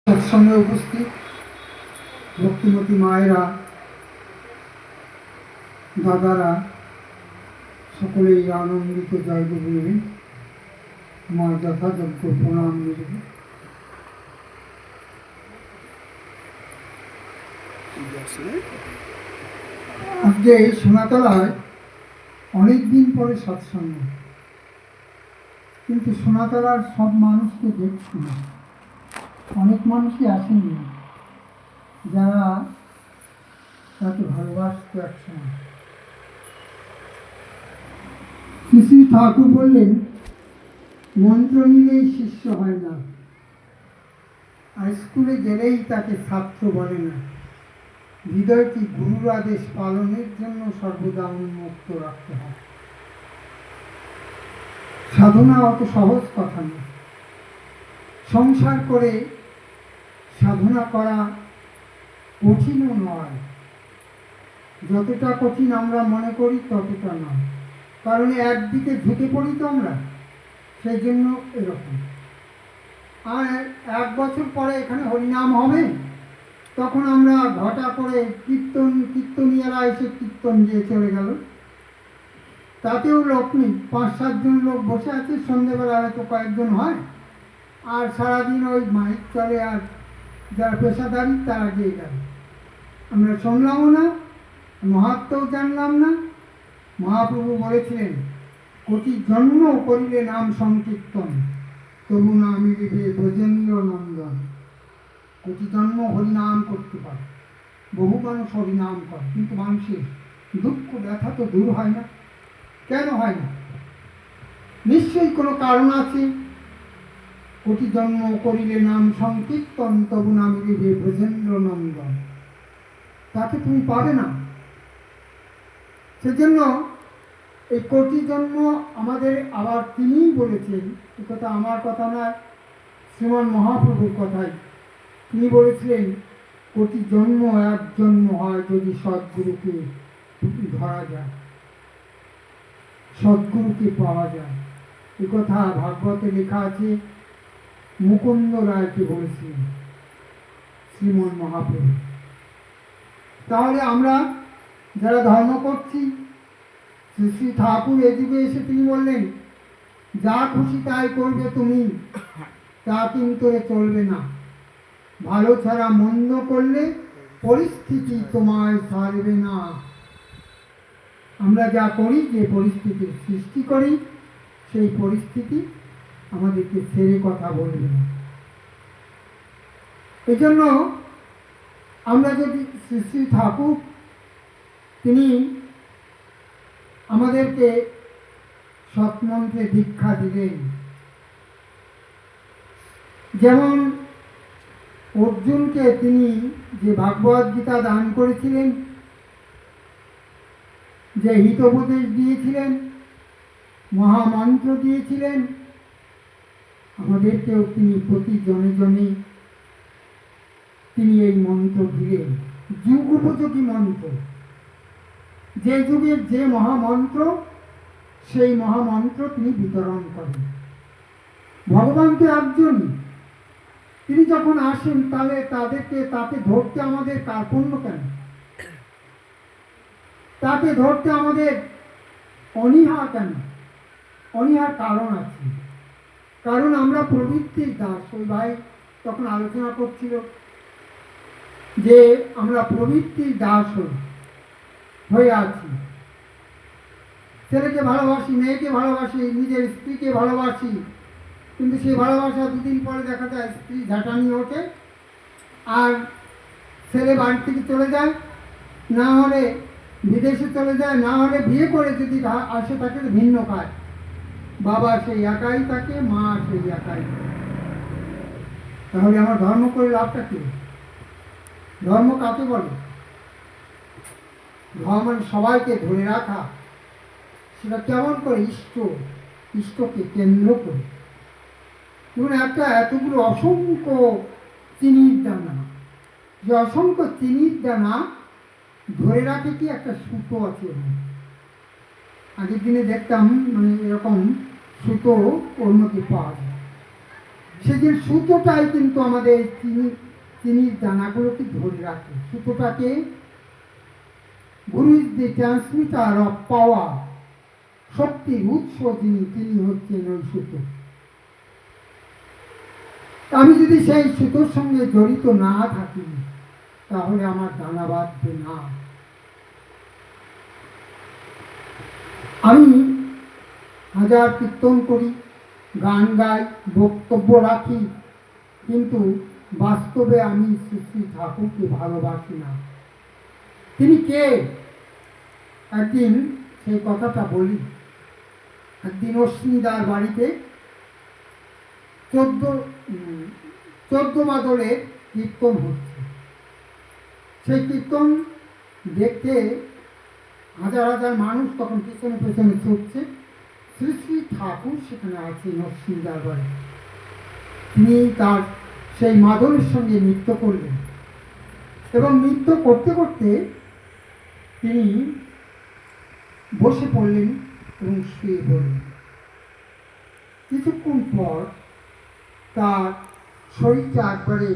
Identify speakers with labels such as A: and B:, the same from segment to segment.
A: সৎসঙ্গে উপস্থিত ভক্তিমতী মায়েরা, দাদারা সকলেই আনন্দিত জয়গুরু মা যথাযোগ্য প্রণাম নেবেন। আজকে সোনাতলায় অনেকদিন পরে সৎসঙ্গ, কিন্তু সোনাতলার সব মানুষকে দেখছি না। অনেক মানুষই আসেনি যারা তাকে ভালোবাসত একসময়। শ্রী শ্রী ঠাকুর বললেন, মন্ত্র নিলেই শিষ্য হয় না, আর স্কুলে গেলেই তাকে ছাত্র বলে না। হৃদয়টি গুরুর আদেশ পালনের জন্য সর্বদা উন্মুক্ত রাখতে হয়। সাধনা অত সহজ কথা নয়। সংসার করে সাধনা করা কঠিনও নয়, যতটা কঠিন আমরা মনে করি ততটা নয়। কারণ একদিকে ঝুঁকে পড়ি তো আমরা, সেই জন্য এরকম। আর 1 বছর পরে এখানে হরিনাম হবে, তখন আমরা ঘটা করে কীর্তনীয়রা এসে কীর্তন দিয়ে চলে গেল, তাতেও লোক নেই। 5-7 জন লোক বসে আছে, সন্ধ্যেবেলা হয়তো কয়েকজন হয়, আর সারাদিন ওই মাইক চলে, আর যারা পেশাদারি তারা গিয়ে গেল। আমরা শুনলামও না, মহাত্মাও জানলাম না। মহাপ্রভু বলেছিলেন, কোটি জন্ম করিলে নাম সংকীর্তন, তবু নামে দেবে ব্রজেন্দ্র নন্দন। কোটি জন্ম হরিনাম করতে পারে, বহু মানুষ হরিনাম করে, কিন্তু মানুষের দুঃখ ব্যথা তো দূর হয় না। কেন হয় না? নিশ্চয়ই কোনো কারণ আছে। কোটি জন্ম করিলে নাম সংকীর্তন, তবু নামে দেবে ব্রজেন্দ্র নন্দন। তাকে তুমি পাবে না। সেজন্য এই কোটি জন্ম আমাদের, আবার তিনিই বলেছেন, এ কথা আমার কথা না, শ্রীমান মহাপ্রভুর কথাই। তিনি বলেছিলেন, কোটি জন্ম এক জন্ম হয় যদি সদ্গুরুকে ধরা যায়, সদ্গুরুকে পাওয়া যায়। এ কথা ভাগবতে লেখা আছে। মুকুন্দ রায়কে বলেছিলেন শ্রীমন মহাপ্রভু। তাহলে আমরা যারা ধর্ম করছি, শ্রী শ্রী ঠাকুর এ যুগে এসে তিনি বললেন, যা খুশি তাই করবে তুমি, তা কিন্তু চলবে না। ভালো ছাড়া মন্দ করলে পরিস্থিতি তোমায় ছাড়বে না। আমরা যা করি, যে পরিস্থিতির সৃষ্টি করি, সেই পরিস্থিতি আমাদেরকে ছেড়ে কথা বলবে না। এজন্য আমরা যদি শ্রী শ্রী ঠাকুর তিনি আমাদেরকে সৎমন্ত্রে দীক্ষা দিলেন। যেমন অর্জুনকে তিনি যে ভাগবত গীতা দান করেছিলেন, যে হিতোপদেশ দিয়েছিলেন, মহামন্ত্র দিয়েছিলেন, আমাদেরকেও তিনি প্রতি জনে জনে তিনি এই মন্ত্র দিলেন, যুগ উপযোগী মন্ত্র। যে যুগের যে মহামন্ত্র, সেই মহামন্ত্র তিনি বিতরণ করেন। ভগবান তো একজনই। তিনি যখন আসেন, তাহলে তাকে ধরতে আমাদের কার্পণ্য কেন? তাকে ধরতে আমাদের অনীহা কেন? অনীহার কারণ আছে। কারণ আমরা প্রবৃত্তির দাস। ওই ভাই তখন আলোচনা করছিল যে আমরা প্রবৃত্তির দাস হয়ে আছি। ছেলেকে ভালোবাসি, মেয়েকে ভালোবাসি, নিজের স্ত্রীকে ভালোবাসি, কিন্তু সেই ভালোবাসা 2 দিন পরে দেখা যায় স্ত্রী ঝাঁটানি ওঠে, আর ছেলে বাড়ি থেকে চলে যায়, না হলে বিদেশে চলে যায়, না হলে বিয়ে করে যদি আসে থাকে ভিন্ন কাজ। বাবা সেই একাই থাকে, মা সেই একাই থাকে। তাহলে আমার ধর্ম করে লাভটা কি? ধর্ম কাকে বলে? ধর্ম মানে সবাইকে ধরে রাখা। সেটা কেমন করে? ইষ্টকে কেন্দ্র করে। যেমন এতগুলো অসংখ্য চিনির দানা, যে অসংখ্য চিনির দানা ধরে রাখে কি একটা সুতো আছে। আগের দিনে দেখতাম, মানে এরকম সুতো ওর মধ্যে পাওয়া যায়। সেদিন সুতোটাই কিন্তু আমাদের চিনির দানাগুলোকে ধরে রাখে। সুতোটাকে গুরু is the transmitter of power, শক্তির উৎস তিনি হচ্ছেন ওই সুতো। আমি যদি সেই সুতোর সঙ্গে জড়িত না থাকি তাহলে আমার দানা বাঁধবে না। আমি হাজার কীর্তন করি, গান গাই, বক্তব্য রাখি, কিন্তু বাস্তবে আমি শ্রী শ্রী ঠাকুরকে ভালোবাসি না। তিনি কে? একদিন সেই কথাটা বলি। একদিন অশ্বিনীদার বাড়িতে 14 মাদলের কীর্তন হচ্ছে। সেই কীর্তন দেখতে হাজার হাজার মানুষ তখন পেছনে পেছনে ছুটছে। শ্রী শ্রী ঠাকুর সেখানে আছেন অশ্বিনীদার বাড়ি। তিনি তার সেই মাদলের সঙ্গে নৃত্য করলেন এবং নৃত্য করতে করতে তিনি বসে পড়লেন এবং শুয়ে পড়লেন। কিছুক্ষণ পর তার শরীরটা একবারে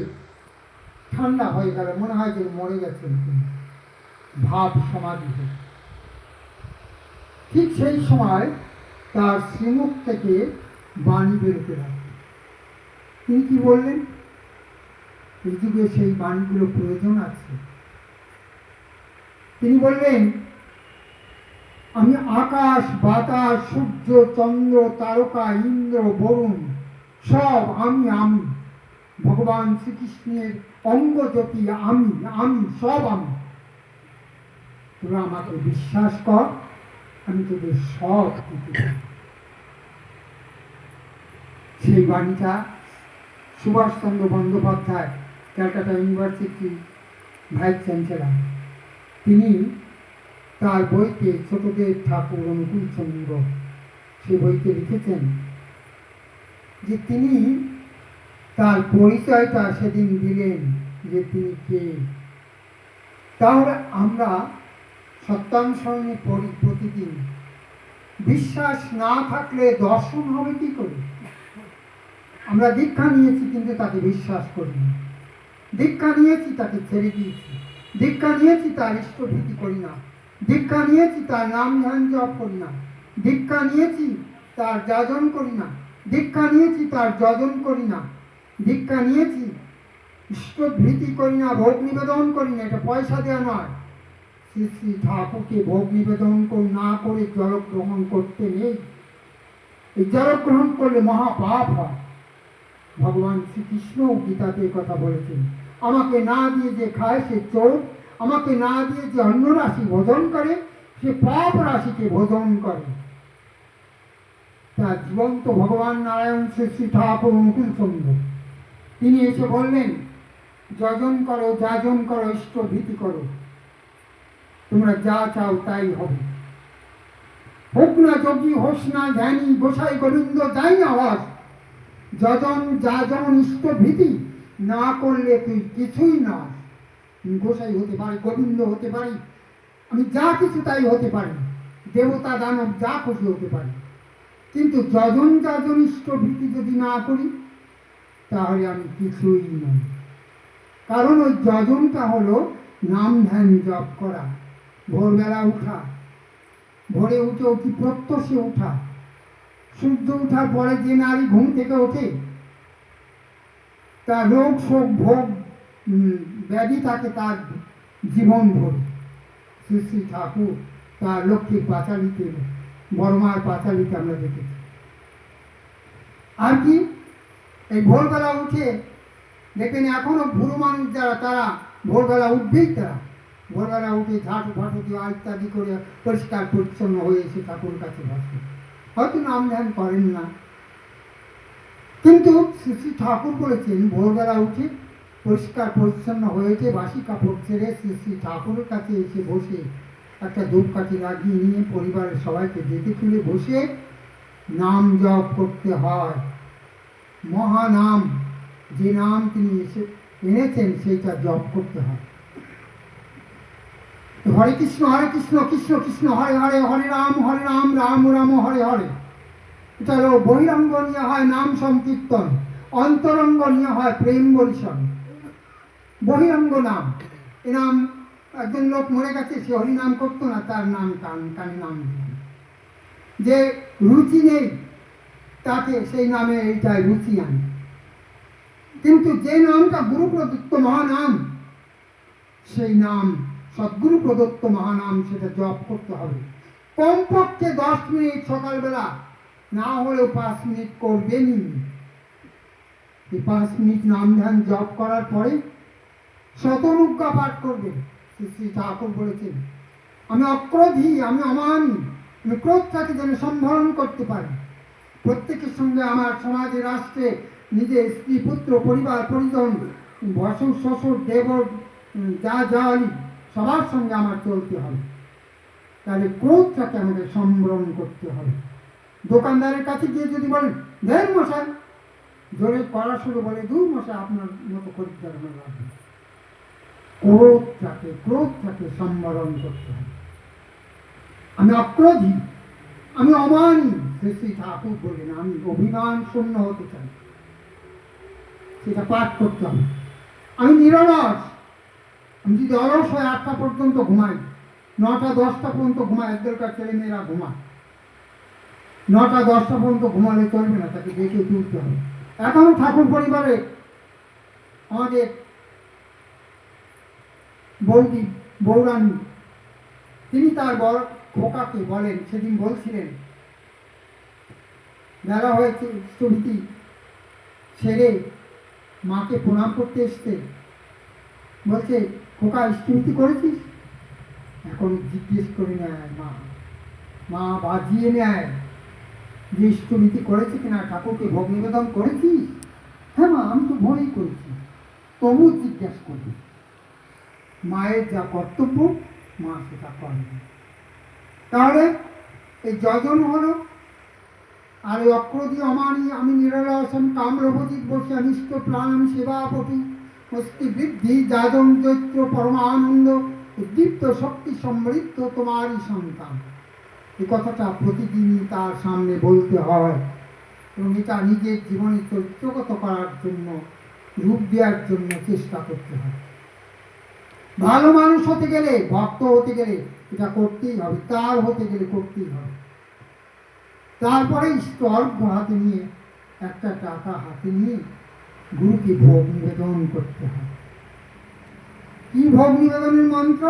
A: ঠান্ডা হয়ে গেল, মনে হয় যে মরে গেছেন তিনি, ভাব সমাধি হয়ে। ঠিক সেই সময় তার শ্রীমুখ থেকে বাণী বেরোতে লাগল। তিনি কি বললেন? এই যুগে সেই বাণীগুলো প্রয়োজন আছে। তিনি বললেন, আমি আকাশ, বাতাস, সূর্য, চন্দ্র, তারকা, ইন্দ্র, বরুণ, সব আমি। ভগবান শ্রীকৃষ্ণের অঙ্গজ্যোতি আমি, সব আমি। তোরা আমাকে বিশ্বাস কর, আমি তোদের সব দিতে পারি। সেই বাণীটা Subhashchandra Bandyopadhyay, Calcutta university vice chancellor, তিনি তার বইতে ছোটদের ঠাকুর অনুকূল চন্দ্র, সে বইতে লিখেছেন যে তিনি তার পরিচয়টা সেদিন দিলেন যে তিনি কে। তাহলে আমরা সত্যানুসরণে পড়ি প্রতিদিন। বিশ্বাস না থাকলে দর্শন হবে কি করে? আমরা দীক্ষা নিয়েছি কিন্তু তাকে বিশ্বাস করিনি। দীক্ষা নিয়েছি তাকে ছেড়ে দিয়েছি। দীক্ষা নিয়েছি তার ইষ্টভীতি করি না। দীক্ষা নিয়েছি তার নাম ধ্যান জপ করি না। দীক্ষা নিয়েছি তার যাজন করি না। দীক্ষা নিয়েছি তার যজন করি না। দীক্ষা নিয়েছি ইষ্টভীতি করি না, ভোগ নিবেদন করি না। এটা পয়সা দেওয়া নয়। শ্রী শ্রী ঠাকুরকে ভোগ নিবেদন না করে জলগ্রহণ করতে নেই। এই জলগ্রহণ করলে মহাপাপ হয়। ভগবান শ্রীকৃষ্ণ গীতাতে কথা বলেছেন, আমাকে না দিয়ে যে খায় সে চোর, আমাকে না দিয়ে যে অন্য রাশি ভোজন করে সে পাপ রাশিকে ভোজন করে। তা জীবন্ত ভগবান নারায়ণ শ্রী শ্রী ঠাকুর অনুকূল চন্দ্র তিনি এসে বললেন, যজন করো, যাজন করো, ইষ্টভীতি করো, তোমরা যা চাও তাই হবে। হোক না যোগী, হোস না জ্ঞানী, গোসাই গোবিন্দ যাই না হস, যজন যাজন ইষ্টভীতি না করলে তুই কিছুই না। গোসাই হতে পারি, গোবিন্দ হতে পারি, আমি যা কিছু তাই হতে পারি, দেবতা দানব যা খুশি হতে পারি, কিন্তু যজন যাজন ইষ্টভীতি যদি না করি তাহলে আমি কিছুই নই। কারণ ওই যজনটা হলো নাম ধ্যান জপ করা, ভোরবেলা উঠা, ভোরে উঠে অতি প্রত্যসে উঠা। সূর্য উঠার পরে যে নারী ঘুম থেকে ওঠে তার রোগ শোক ভোগ ব্যাধি থাকে তার জীবন ভোর। শ্রী শ্রী ঠাকুর তার লক্ষ্মীর পাঁচালিতে, বড়মার পাঁচালিতে আমরা দেখেছি। আর কি এই ভোরবেলা উঠে দেখেন এখনো বুড়ো মানুষ যারা তারা ভোরবেলা উঠবেই, তারা ভোরবেলা উঠে ঝাঁটু ফাটু দেওয়া ইত্যাদি করে পরিষ্কার পরিচ্ছন্ন হয়ে এসে ঠাকুর কাছে বসে। হয়তো নাম ধ্যান করেন না, কিন্তু শ্রী শ্রী ঠাকুর বলেছেন ভোরবেলা উঠে পরিষ্কার পরিচ্ছন্ন হয়েছে, বাসি কাপড় ছেড়ে শ্রী শ্রী ঠাকুরের কাছে এসে বসে একটা ধূপকাঠি লাগিয়ে নিয়ে পরিবারের সবাইকে ডেকে তুলে বসে নাম জপ করতে হয়। মহানাম, যে নাম তিনি এনেছেন সেইটা জপ করতে হয়। হরে কৃষ্ণ কৃষ্ণ কৃষ্ণ হরে হরে, হরে রাম রাম রাম হরে হরে। এটা হলো বহিরঙ্গ নিয়ে হয় নাম সংকীর্তন, অন্তরঙ্গ নিয়ে হয় প্রেম বরিশন, বহিরঙ্গ নাম। এ নাম একজন লোক মরে গেছে, সে হরি নাম করতো না, তার নাম কানে নাম দিলেন। যে রুচি নেই তাকে সেই নামে এইটাই রুচি আনে। কিন্তু যে নামটা গুরু প্রদত্ত মহানাম, সেই নাম সদ্গুরু প্রদত্ত মহানাম, সেটা জপ করতে হবে কমপক্ষে 10 মিনিট সকালবেলা, না হলেও 5 মিনিট করবেনই। এই 5 মিনিট নাম ধ্যান জপ করার পরে শতমুদ্রা পাঠ করবেন। শ্রী ঠাকুর বলেছেন, আমি অক্রোধী, আমি অমানী, আমি ক্রোধটাকে যেন সম্বরণ করতে পারি। প্রত্যেকের সঙ্গে আমার সমাজে, রাষ্ট্রে, নিজের স্ত্রী, পুত্র, পরিবার, পরিজন, ভাসুর, শ্বশুর, দেবর, যা জালি, সবার সঙ্গে আমার চলতে হবে। তাহলে ক্রোধটাকে আমাদের সম্বরণ করতে হবে। দোকানদারের কাছে গিয়ে যদি বলেন, দেন মশাই, জোরে করা শুরু বলে, 2 মশাই আপনার মতো খরিদ্দার আমার লাগবে। ক্রোধটাকে সম্বরণ করতে হবে। আমি অক্রোধী, আমি অমানী, শ্রী ঠাকুর বলেন, আমি অভিমান শূন্য হতে চাই, সেটা পাঠ করতে হবে। আমি নিরলস, আমি যদি অলস হয়ে 8টা পর্যন্ত ঘুমাই, 9টা 10টা পর্যন্ত ঘুমাই, এদেরকার ছেলেমেয়েরা ঘুমায়, 9টা 10টা পর্যন্ত ঘুমালে চলবে না, তাকে দেখে তুলতে হবে। এখনো ঠাকুর পরিবারে আমাদের বৌদি, বৌরানী, তিনি তার বড় খোকাকে বলেন, সেদিন বলছিলেন, বেলা হয়েছে, স্থবিতি ছেড়ে মাকে প্রণাম করতে এসছে, বলছে, খোকা স্থবিতি করেছিস? এখন জিজ্ঞেস করে নেয় মা বাজিয়ে নেয় যে স্থবিতি করেছে কিনা, ঠাকুরকে ভোগ নিবেদন করেছিস? হ্যাঁ মা, আমি তো ভোরেই করেছি। তবু জিজ্ঞাসা করবি। মায়ের যা কর্তব্য মা সেটা করবে। তাহলে এই যজন হলো, আর এই অক্রোধী, অমানী, আমি নিরলস, আমি কামরূপজিৎ বসে, অনিষ্ট প্রাণ, আমি সেবাপটু, অস্তি বৃদ্ধি, যাজন চৈত্র, পরমানন্দ, উদ্দীপ্ত শক্তি সমৃদ্ধ তোমারই সন্তান। এই কথাটা প্রতিদিনই তার সামনে বলতে হয়, এবং এটা নিজের জীবনে চরিত্রগত করার জন্য, রূপ দেওয়ার জন্য চেষ্টা করতে হয়। ভালো মানুষ হতে গেলে, ভক্ত হতে গেলে এটা করতেই হবে, তার হতে গেলে করতেই হবে। তারপরে অর্ঘ্য হাতে নিয়ে, একটা টাকা হাতে নিয়ে গুরুকে ভোগ নিবেদন করতে হবে। কি ভোগ নিবেদনের মন্ত্র?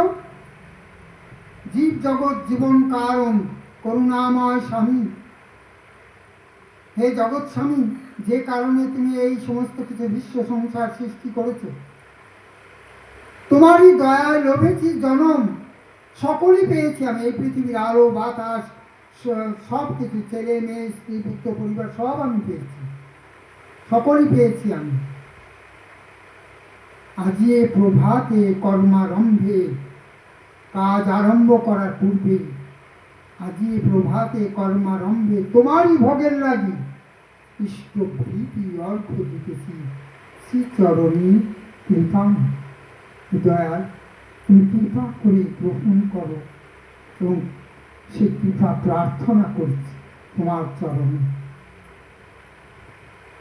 A: জীব জগৎ জীবন কারণ করুণাময় স্বামী, হে জগৎ স্বামী, যে কারণে তুমি এই সমস্ত কিছু বিশ্ব সংসার সৃষ্টি করেছ, তোমারই দয়ায় লোভেছি জনম, সকলই পেয়েছি আমি, এই পৃথিবীর আলো বাতাস সব কিছু, ছেলে মেয়ে, স্ত্রী, পুত্র, পরিবার সব আমি পেয়েছি, সকলই পেয়েছি আমি। আজিয়ে প্রভাতে কর্মারম্ভে, কাজ আরম্ভ করার পূর্বে, আজিয়ে প্রভাতে কর্মারম্ভে তোমারই ভোগের লাগি ইষ্ট ভীতি অর্ঘ্য দিতেছি, শ্রীচরণী কৃপাম। দয়াল, তুমি কৃপা করে গ্রহণ করো, এবং সেই কৃপা প্রার্থনা করছি তোমার চরণে।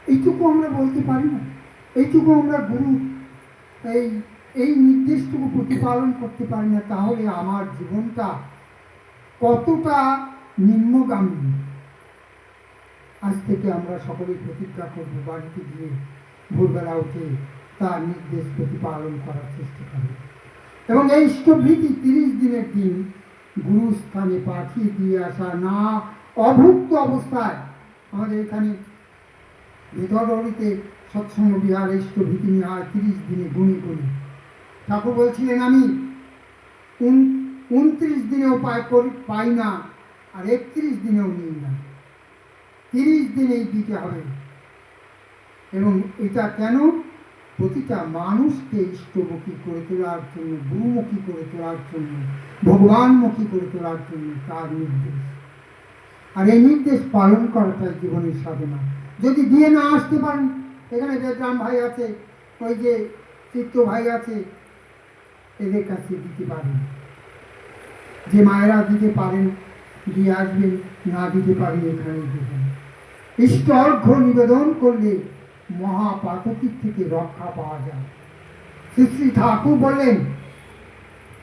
A: এইটুকু আমরা বলতে পারি না? এইটুকু আমরা গুরু এই নির্দেশটুকু প্রতিপালন করতে পারি না? তাহলে আমার জীবনটা কতটা নিম্নগামী। আজ থেকে আমরা সকলেই প্রতিজ্ঞা করব, বাড়িতে গিয়ে ভোরবেলা উঠে তার নির্দেশ প্রতিপালন করার চেষ্টা করব, এবং এই ইষ্টভীতি 30 দিনের দিন গুরুস্থানে পাঠিয়ে দিয়ে আসা, না অভুক্ত অবস্থায়। আমাদের এখানে ভেতরিতে সৎসঙ্গ বিহার ইষ্টভীতি নিয়ে হয় 30 দিনে গুণে গুণে। ঠাকুর বলছিলেন, আমি 29 দিনেও পাই না, আর 31 দিনেও নিই না, 30 দিনেই দিতে হবে। এবং এটা কেন? প্রতিটা মানুষকে ইষ্টমুখী করে তোলার জন্য, গুরুমুখী করে তোলার জন্য, ভগবানমুখী করে তোলার জন্য তার নির্দেশ। আর এই নির্দেশ পালন করাটাই জীবনের সাধনা। যদি দিয়ে না আসতে পারেন, এখানে বেদরাম ভাই আছে, ওই যে চিত্ত ভাই আছে, এদের কাছে দিতে পারেন। যে মায়েরা দিতে পারেন দিয়ে আসবেন, না দিতে পারি এখানে দেবেন। ইষ্ট অর্ঘ্য নিবেদন করলে মহাপাতকীর থেকে রক্ষা পাওয়া যায়। শ্রী শ্রী ঠাকুর বললেন,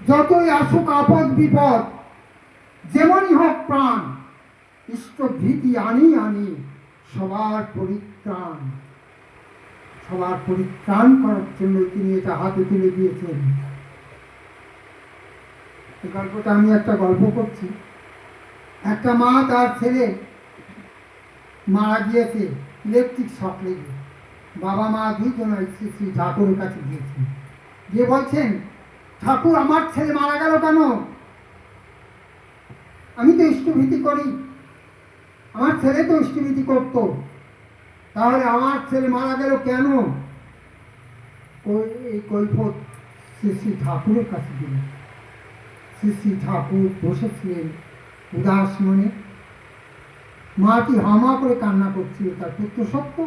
A: যতই আসুক আপদ বিপদ, যেমনই হোক প্রাণ, ইষ্টভীতি আনি আনি সবার পরিত্রাণ। সবার পরিত্রাণ করার জন্য তিনি এটা হাতে তুলে দিয়েছেন। এই গল্পটা আমি একটা গল্প করছি। একটা মা তার ছেলে মারা গিয়েছে ইলেকট্রিক শক লেগে। বাবা মা দুইজনাই শ্রী শ্রী ঠাকুরের কাছে গিয়েছেন, গিয়ে বলছেন, ঠাকুর আমার ছেলে মারা গেল কেন? আমি তো ইষ্টভীতি করি, আমার ছেলে তো ইষ্টভীতি করতো, তাহলে আমার ছেলে মারা গেল কেন? এই কৈফত শ্রী শ্রী ঠাকুরের কাছে দিলেন। শ্রী শ্রী ঠাকুর বসেছিলেন উদাস মনে। মাটি হামা করে কান্না করছিল, তার পুত্র সত্য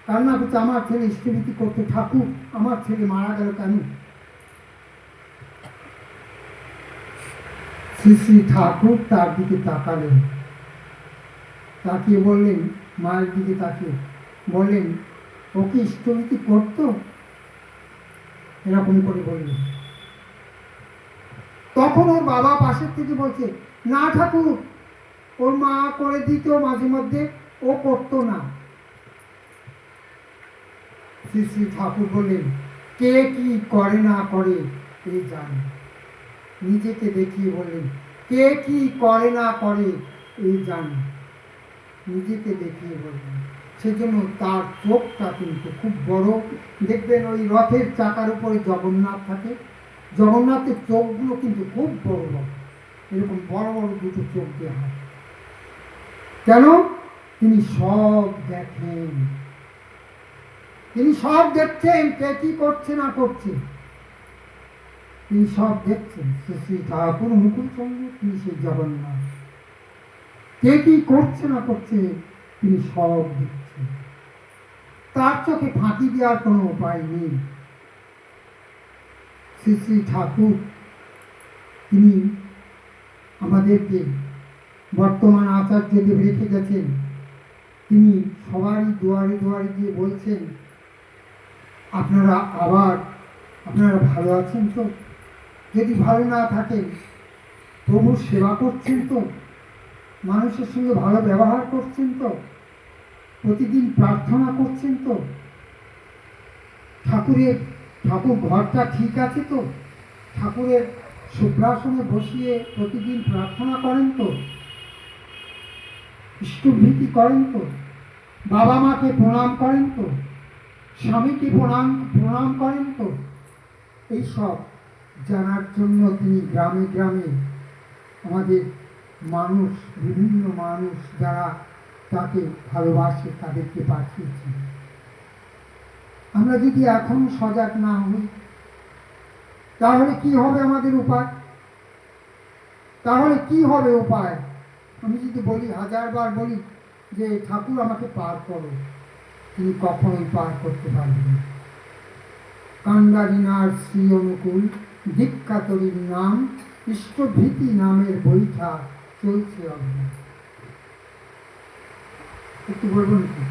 A: কান্না করছে, আমার ছেলে ইষ্টভীতি করতো, ঠাকুর আমার ছেলে মারা গেল কেন? শ্রী শ্রী ঠাকুর তার দিকে তাকালেন, তাকিয়ে বললেন, মায়ের দিকে তাকিয়ে বললেন, ও কি ইষ্টভীতি করতো? এরকম করে বললেন। তখন ওর বাবা পাশের থেকে বলছে, না ঠাকুর, ওর মা করে দিত মাঝে মধ্যে, ও করতো না। শ্রী শ্রী ঠাকুর বললেন, কে কি করে না করে এই জানে। নিজেকে দেখিয়ে বললেন, কে কি করে না করে এই জানে। নিজেকে দেখিয়ে বললেন। সেজন্য তার চোখটা কিন্তু খুব বড়। দেখবেন ওই রথের চাকার উপরে জগন্নাথ থাকে, জগন্নাথের চোখগুলো কিন্তু খুব বড় বড়, এরকম বড় বড় দুটো চোখ দেওয়া হয়। কেন? তিনি সব দেখেন, তিনি সব দেখছেন, কে কি করছে না করছে তিনি সব দেখছেন। শ্রী শ্রী ঠাকুর মুকুল চন্দ্র, তিনি সেই জগন্নাথ, কে কি করছে না করছে তিনি সব দেখছেন। তার চোখে ফাঁকি দেওয়ার কোনো উপায় নেই। শ্রী শ্রী ঠাকুর তিনি আমাদেরকে বর্তমান আচার্যদেব রেখে গেছেন। তিনি সবারই দুয়ারে দুয়ারে গিয়ে বলছেন, আপনারা ভালো আছেন তো? যদি ভালো না থাকেন, প্রভুর সেবা করছেন তো? মানুষের সঙ্গে ভালো ব্যবহার করছেন তো? প্রতিদিন প্রার্থনা করছেন তো? ঠাকুর ঘরটা ঠিক আছে তো? ঠাকুরের শুভ্রাসনে বসিয়ে প্রতিদিন প্রার্থনা করেন তো? ইষ্টভীতি করেন তো? বাবা মাকে প্রণাম করেন তো? স্বামীকে প্রণাম করেন তো? এইসব জানার জন্য তিনি গ্রামে গ্রামে আমাদের মানুষ, বিভিন্ন মানুষ যারা তাকে ভালোবাসে তাদেরকে পাঠিয়েছেন। আমরা যদি এখন সজাগ না হই, তাহলে কি হবে আমাদের উপায়? তাহলে কি হবে উপায়? আমি যদি বলি, হাজারবার বলি যে ঠাকুর আমাকে পার করো, তিনি কখনোই পার করতে পারবেন। কান্ডারিনার শ্রী অনুকূল দীক্ষাতরীর নাম, ইষ্টভীতি নামের বৈঠা চলছে অজ্ঞান। একটু বলবেন কি?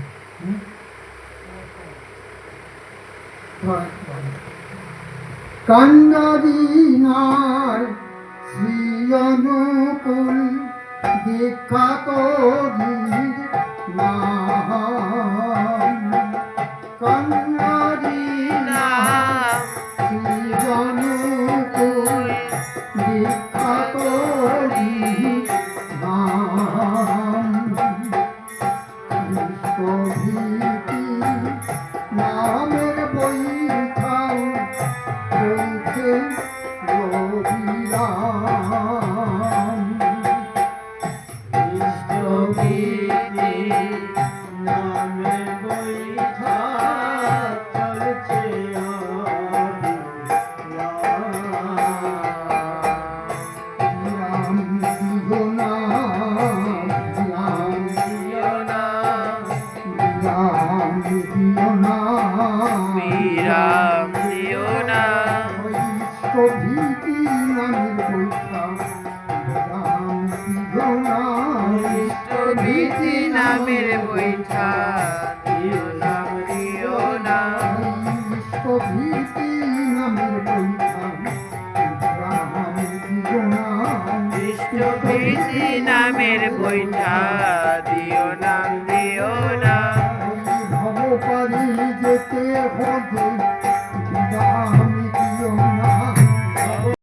A: কান্ডারিনার শ্রী অনুকূল দীক্ষাতরীর নাম, কান্ডারিনার শ্রী অনুকূল দীক্ষাতরীর নাম, ইষ্টভীতি নামের বৈঠাও চলছে অবিরাম। ইষ্টভীতি নামের বৈঠা চলছে অবিরাম।
B: বিরাম দিও না,
A: ইষ্টভীতি নামের বৈঠা বিরাম দিও না,
B: ইষ্টভীতি নামের বৈঠা দিও না।
A: ভীতি নামের বৈঠাম রাম দিও না
B: ইষ্ট ভীতি নামের বৈঠা দিও